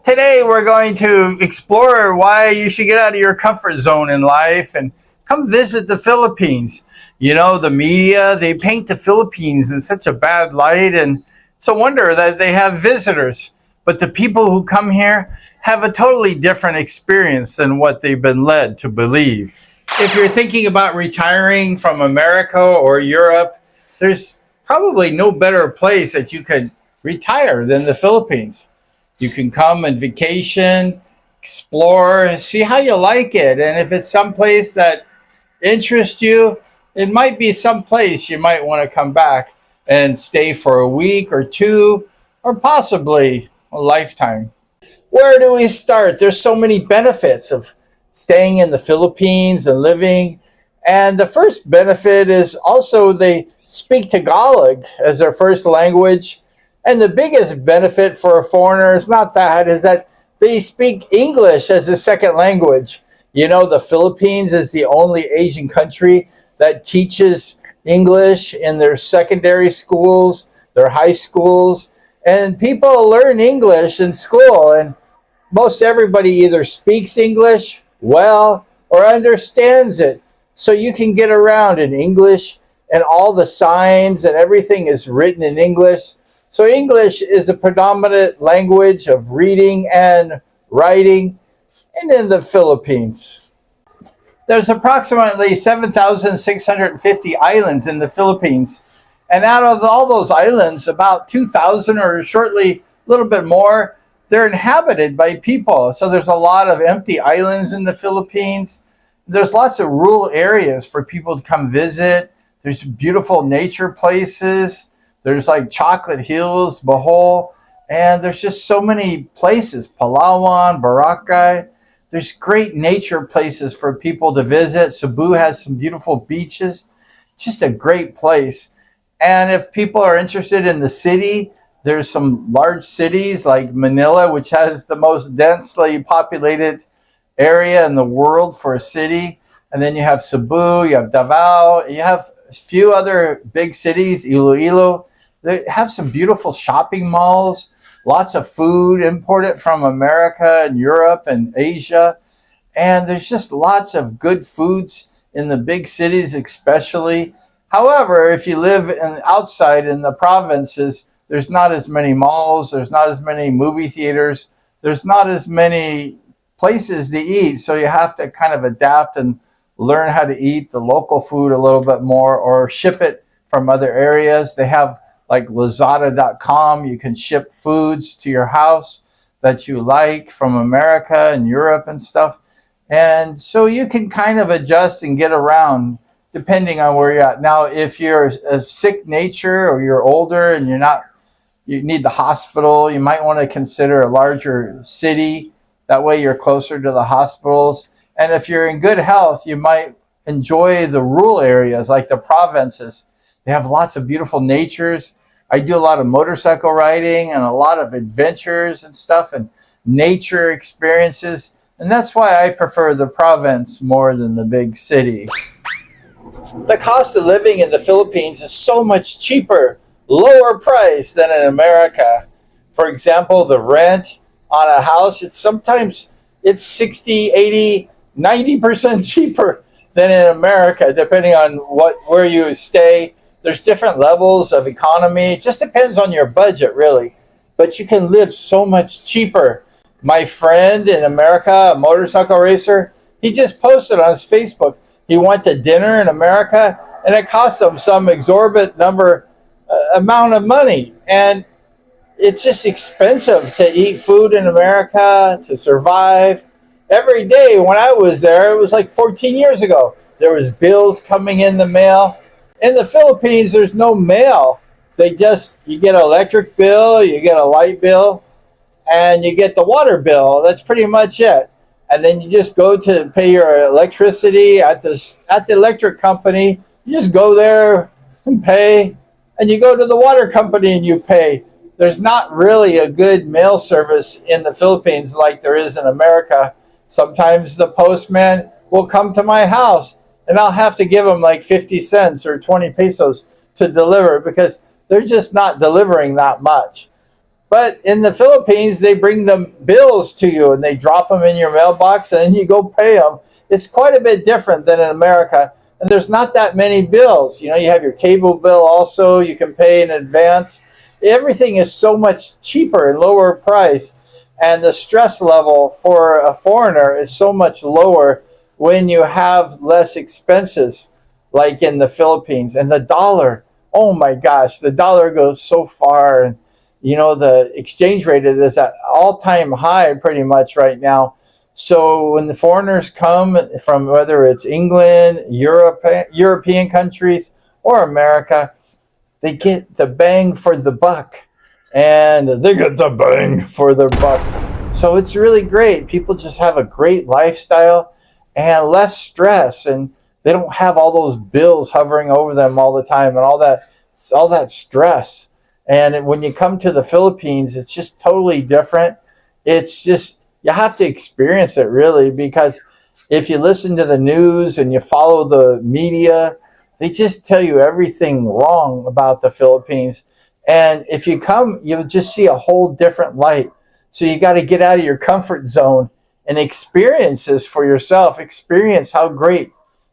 Today, we're going to explore why you should get out of your comfort zone in life and come visit the Philippines. You know, the media, they paint the Philippines in such a bad light, and it's a wonder that they have visitors. But the people who come here have a totally different experience than what they've been led to believe. If you're thinking about retiring from America or Europe, there's probably no better place that you could retire than the Philippines. You can come and vacation, explore, see how you like it. And if it's someplace that interests you, it might be someplace you might want to come back and stay for a week or two, or possibly a lifetime. Where do we start? There's so many benefits of staying in the Philippines and living. And the first benefit is also they speak Tagalog as their first language. And the biggest benefit for a foreigner is not that, is that they speak English as a second language. You know, the Philippines is the only Asian country that teaches English in their secondary schools, their high schools. And people learn English in school, and most everybody either speaks English well or understands it. So you can get around in English, and all the signs and everything is written in English. So English is the predominant language of reading and writing in the Philippines. There's approximately 7,650 islands in the Philippines. And out of all those islands, about 2,000 or shortly a little bit more, they're inhabited by people. So there's a lot of empty islands in the Philippines. There's lots of rural areas for people to come visit. There's beautiful nature places. There's like Chocolate Hills, Bohol, and there's just so many places. Palawan, Boracay. There's great nature places for people to visit. Cebu has some beautiful beaches. Just a great place. And if people are interested in the city, there's some large cities like Manila, which has the most densely populated area in the world for a city. And then you have Cebu, you have Davao, you have a few other big cities, Iloilo. They have some beautiful shopping malls, lots of food imported from America and Europe and Asia. And there's just lots of good foods in the big cities especially. However, if you live outside in the provinces, there's not as many malls, there's not as many movie theaters, there's not as many places to eat. So you have to kind of adapt and learn how to eat the local food a little bit more, or ship it from other areas. They have like Lazada.com. You can ship foods to your house that you like from America and Europe and stuff. And so you can kind of adjust and get around depending on where you're at. Now, if you're a sick nature or you're older and you need the hospital, you might want to consider a larger city. That way you're closer to the hospitals. And if you're in good health, you might enjoy the rural areas like the provinces. They have lots of beautiful natures. I do a lot of motorcycle riding and a lot of adventures and stuff and nature experiences. And that's why I prefer the province more than the big city. The cost of living in the Philippines is so much cheaper, lower price than in America. For example, the rent on a house, it's 60, 80, 90% cheaper than in America, depending on where you stay. There's different levels of economy. It just depends on your budget, really. But you can live so much cheaper. My friend in America, a motorcycle racer, he just posted on his Facebook. He went to dinner in America, and it cost him some exorbitant amount of money. And it's just expensive to eat food in America, to survive. Every day when I was there, it was like 14 years ago, there was bills coming in the mail. In the Philippines, there's no mail. You get an electric bill, you get a light bill, and you get the water bill. That's pretty much it. And then you just go to pay your electricity at the electric company. You just go there and pay, and you go to the water company and you pay. There's not really a good mail service in the Philippines like there is in America. Sometimes the postman will come to my house, and I'll have to give them like 50 cents or 20 pesos to deliver because they're just not delivering that much. But in the Philippines, they bring the bills to you and they drop them in your mailbox and then you go pay them. It's quite a bit different than in America. And there's not that many bills. You know, you have your cable bill also, you can pay in advance. Everything is so much cheaper and lower price. And the stress level for a foreigner is so much lower when you have less expenses, like in the Philippines. And the dollar, oh my gosh, the dollar goes so far. And, you know, the exchange rate is at all-time high pretty much right now. So when the foreigners come from whether it's England, European countries, or America, they get the bang for the buck. And they get the bang for their buck. So it's really great. People just have a great lifestyle and less stress, and they don't have all those bills hovering over them all the time and all that stress. And when you come to the Philippines, it's just totally different. It's just, you have to experience it really, because if you listen to the news and you follow the media, they just tell you everything wrong about the Philippines. And if you come, you'll just see a whole different light. So you got to get out of your comfort zone and experience this for yourself. Experience how great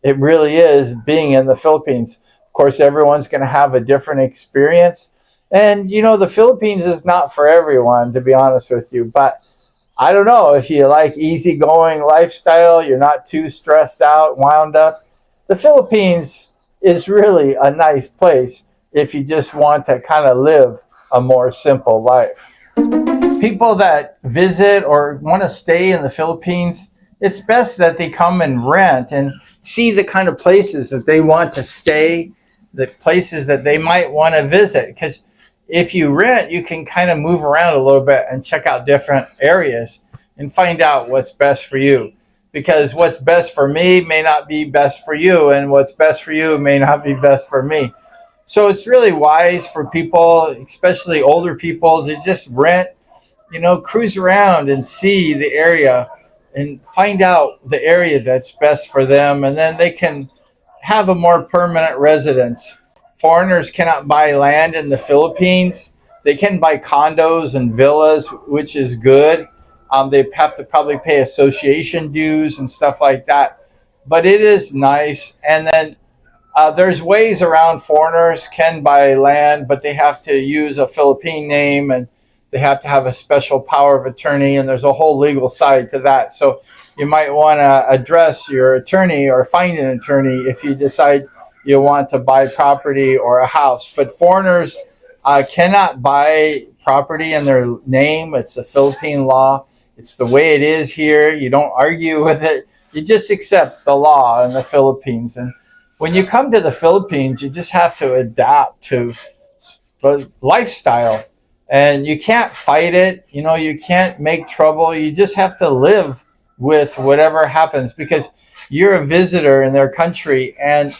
it really is being in the Philippines. Of course, everyone's going to have a different experience. And, you know, the Philippines is not for everyone, to be honest with you. But I don't know, if you like easygoing lifestyle, you're not too stressed out, wound up, the Philippines is really a nice place if you just want to kind of live a more simple life. People that visit or want to stay in the Philippines, it's best that they come and rent and see the kind of places that they want to stay, the places that they might want to visit. Because if you rent, you can kind of move around a little bit and check out different areas and find out what's best for you. Because what's best for me may not be best for you, and what's best for you may not be best for me. So it's really wise for people, especially older people, to just rent, you know, cruise around and see the area and find out the area that's best for them. And then they can have a more permanent residence. Foreigners cannot buy land in the Philippines. They can buy condos and villas, which is good. They have to probably pay association dues and stuff like that. But it is nice. And then there's ways around. Foreigners can buy land, but they have to use a Philippine name and they have to have a special power of attorney. And there's a whole legal side to that. So you might want to address your attorney or find an attorney if you decide you want to buy property or a house. But foreigners cannot buy property in their name. It's the Philippine law. It's the way it is here. You don't argue with it. You just accept the law in the Philippines. And when you come to the Philippines, you just have to adapt to the lifestyle. And you can't fight it. You know, you can't make trouble. You just have to live with whatever happens, because you're a visitor in their country and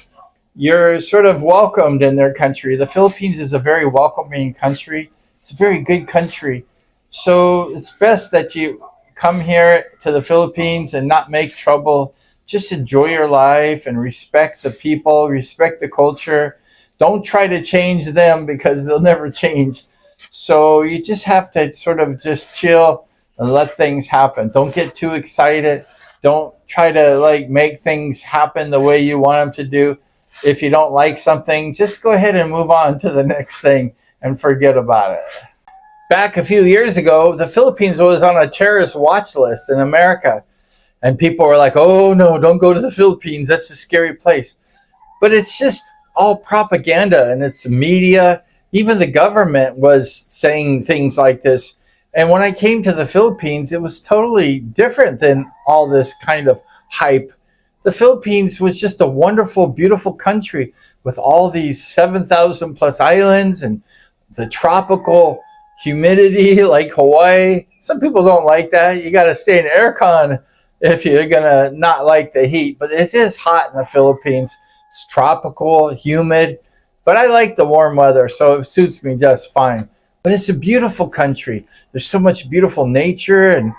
you're sort of welcomed in their country. The Philippines is a very welcoming country. It's a very good country. So it's best that you come here to the Philippines and not make trouble. Just enjoy your life and respect the people, respect the culture. Don't try to change them, because they'll never change. So you just have to sort of just chill and let things happen. Don't get too excited. Don't try to like make things happen the way you want them to do. If you don't like something, just go ahead and move on to the next thing and forget about it. Back a few years ago, the Philippines was on a terrorist watch list in America. And people were like, oh no, don't go to the Philippines. That's a scary place. But it's just all propaganda, and it's media. Even the government was saying things like this. And when I came to the Philippines, it was totally different than all this kind of hype. The Philippines was just a wonderful, beautiful country with all these 7,000 plus islands and the tropical humidity like Hawaii. Some people don't like that. You got to stay in aircon if you're going to not like the heat. But it is hot in the Philippines. It's tropical, humid. But I like the warm weather, so it suits me just fine. But it's a beautiful country. There's so much beautiful nature, and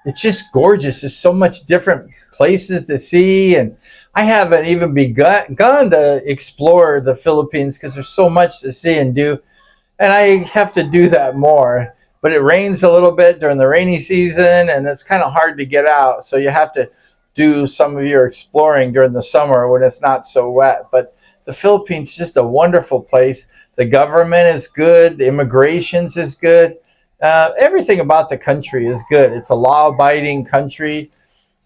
it's just gorgeous. There's so much different places to see. And I haven't even begun to explore the Philippines because there's so much to see and do. And I have to do that more. but it rains a little bit during the rainy season, and it's kind of hard to get out. So you have to do some of your exploring during the summer when it's not so wet. But the Philippines is just a wonderful place. The government is good. The immigrations is good. Everything about the country is good. It's a law-abiding country,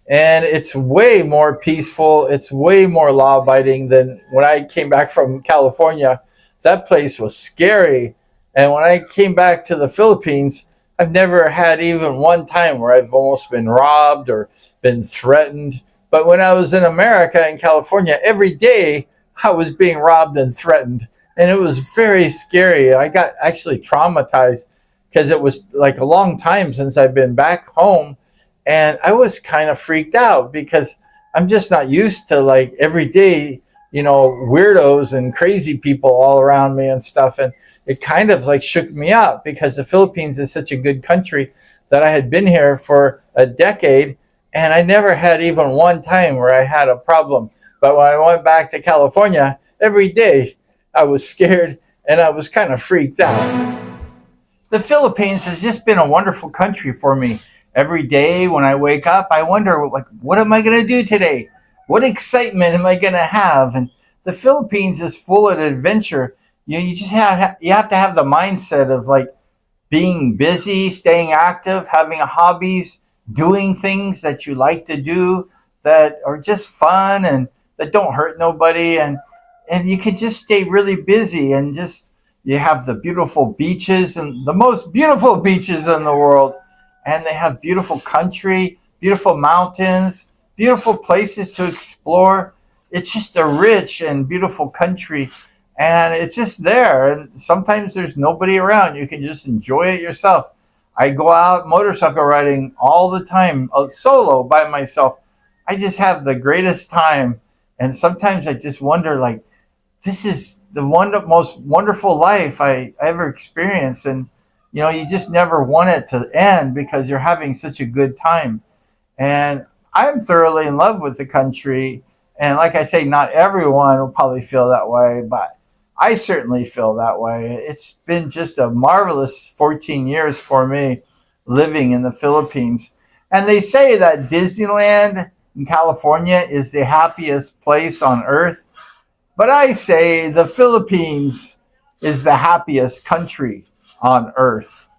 and it's way more peaceful. It's way more law-abiding than when I came back from California. That place was scary. And when I came back to the Philippines, I've never had even one time where I've almost been robbed or been threatened. But when I was in America and California, every day I was being robbed and threatened. And it was very scary. I got actually traumatized because it was like a long time since I've been back home. And I was kind of freaked out because I'm just not used to like every day, weirdos and crazy people all around me and stuff. And it kind of like shook me up because the Philippines is such a good country that I had been here for a decade and I never had even one time where I had a problem. But when I went back to California, every day I was scared and I was kind of freaked out. The Philippines has just been a wonderful country for me. Every day when I wake up, I wonder, like, what am I going to do today? What excitement am I going to have? And the Philippines is full of adventure. You just have to have the mindset of like being busy, staying active, having hobbies, doing things that you like to do that are just fun and that don't hurt nobody, and you can just stay really busy and just you have the beautiful beaches and the most beautiful beaches in the world, and they have beautiful country, beautiful mountains, beautiful places to explore. It's just a rich and beautiful country, and it's just there. And sometimes there's nobody around. You can just enjoy it yourself. I go out motorcycle riding all the time, solo by myself. I just have the greatest time. And sometimes I just wonder, like, this is the most wonderful life I ever experienced. And, you just never want it to end because you're having such a good time. And I'm thoroughly in love with the country. And like I say, not everyone will probably feel that way, but I certainly feel that way. It's been just a marvelous 14 years for me living in the Philippines. And they say that Disneyland in California is the happiest place on earth. But I say the Philippines is the happiest country on earth.